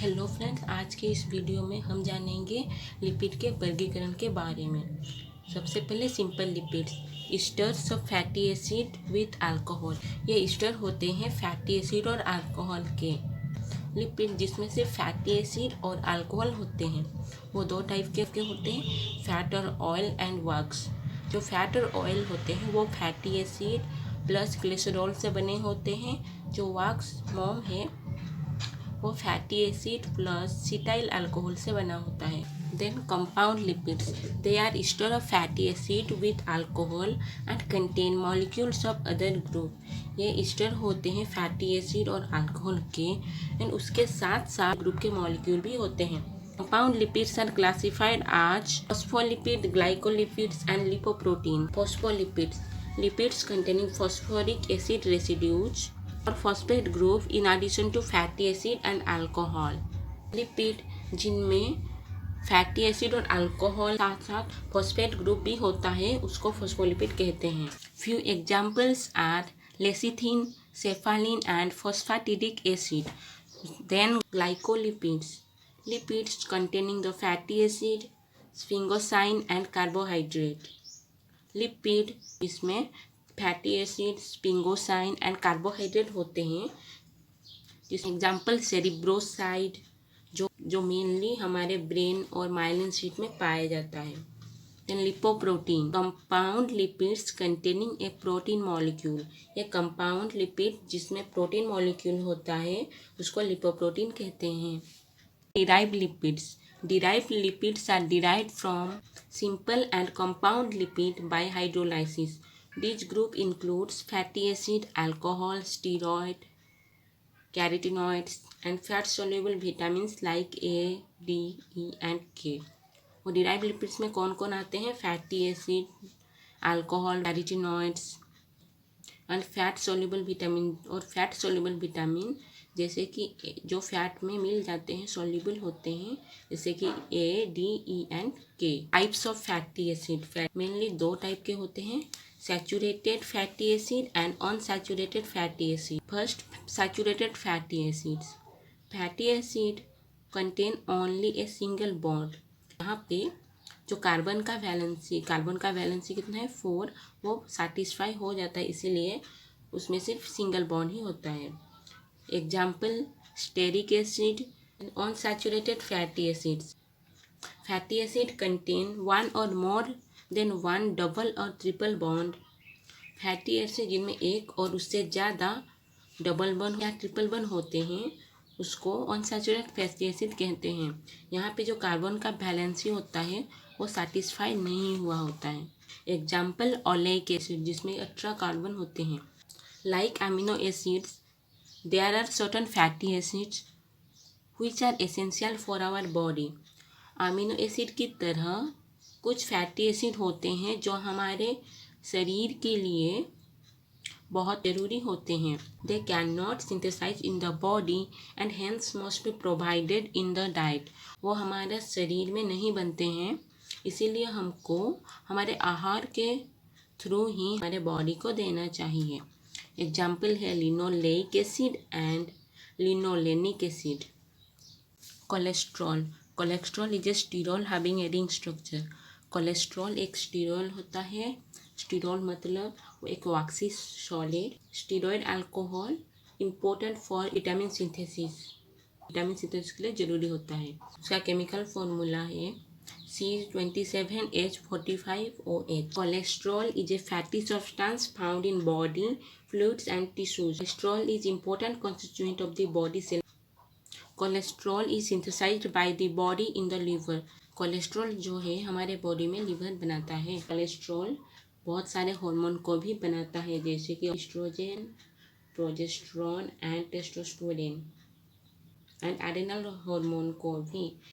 Hello friends, आज के इस वीडियो में हम जानेंगे लिपिड के वर्गीकरण के बारे में। सबसे पहले simple lipids, esters of fatty acid with alcohol. ये ईस्टर होते हैं फैटी एसिड और अल्कोहल के। लिपिड जिसमें से फैटी एसिड और अल्कोहल होते हैं वो दो टाइप के होते हैं, फैट और ऑयल एंड वैक्स। जो फैट और ऑयल होते हैं वो फैटी एसिड प्लस ग्लिसरॉल से बने होते हैं। जो वैक्स मोम है वो fatty acid plus cetyl alcohol से बना होता है। Then compound lipids, they are ester of fatty acid with alcohol and contain molecules of other group. ये ईस्टर होते हैं फैटी एसिड और अल्कोहल के एंड उसके साथ साथ ग्रुप के मॉलिक्यूल भी होते हैं। Compound lipids are classified as phospholipid, glycolipids and lipoprotein. Phospholipids, lipids containing phosphoric acid residues or phosphate group in addition to fatty acid and alcohol. Lipid जिनमें फैटी एसिड और alcohol साथ साथ phosphate group भी होता है उसको phospholipid कहते हैं। Few examples are lecithin, cephalin and phosphatidic acid. Then glycolipids, lipids containing the fatty acid, sphingosine and carbohydrate. Lipid इसमें fatty acid, sphingosine and carbohydrate होते हैं। जिस एग्जांपल सेरिब्रोसाइड जो मेनली हमारे ब्रेन और माइलिन शीट में पाया जाता है। Then lipoprotein, compound lipids containing a protein molecule. ये कंपाउंड लिपिड जिसमें प्रोटीन मॉलिक्यूल होता है उसको लिपोप्रोटीन कहते हैं। Derived lipids. Derived lipids are derived from simple and compound lipid by hydrolysis. This group includes fatty acid, alcohol, steroid, carotenoids, and fat-soluble vitamins like A, D, E, and K. वो derived lipids में कौन कौन आते हैं? Fatty acid, alcohol, carotenoids and fat soluble vitamin. और fat soluble vitamin जैसे कि जो फैट में मिल जाते हैं, सोल्यूबल होते हैं, जैसे कि ए, डी, ई एंड के। Types of fatty acid, fat mainly दो टाइप के होते हैं, saturated fatty acid and unsaturated fatty acid. First, saturated fatty acids. Fatty acid contain only a single bond. यहाँ पे जो कार्बन का वैलेंसी कितना है 4, वो सेटिस्फाई हो जाता है, इसीलिए उसमें सिर्फ सिंगल बॉन्ड ही होता है। Example stearic acid and unsaturated fatty acids. Fatty acid contain one और मोर देन वन डबल और ट्रिपल बॉन्ड। फैटी एसिड जिनमें एक और उससे ज़्यादा डबल बॉन्ड या ट्रिपल बॉन्ड होते हैं उसको अनसैचुरेटेड फैटी एसिड कहते हैं। यहाँ पे जो कार्बन का वैलेंसी होता है वो सेटिस्फाई नहीं हुआ होता है। एग्जाम्पल ओलेइक एसिड जिसमें 18 कार्बन होते हैं। Like amino acids, there are certain fatty acids which are essential for our body. Amino acid की तरह कुछ फैटी एसिड होते हैं जो हमारे शरीर के लिए बहुत ज़रूरी होते हैं। They can not synthesise in the body and hence must be provided in the diet. वो हमारे शरीर में नहीं बनते हैं, इसीलिए हमको हमारे आहार के थ्रू ही हमारे बॉडी को देना चाहिए। एग्जाम्पल है linoleic acid and linolenic acid. Cholesterol is a sterol having a ring structure. Cholesterol एक स्टीरोल होता है। स्टीरोल मतलब वो एक waxy solid. Steroid alcohol important for vitamin synthesis के लिए ज़रूरी होता है। उसका केमिकल फॉर्मूला है C27H45OH. Cholesterol is a fatty substance found in body fluids and tissues. Cholesterol is important constituent of the body cell. Cholesterol is synthesized by the body in the liver. Cholesterol जो है हमारे body में liver बनाता है। Cholesterol बहुत सारे hormone को भी बनाता है जैसे कि oestrogen, progesterone and testosterone and adrenal hormone को भी।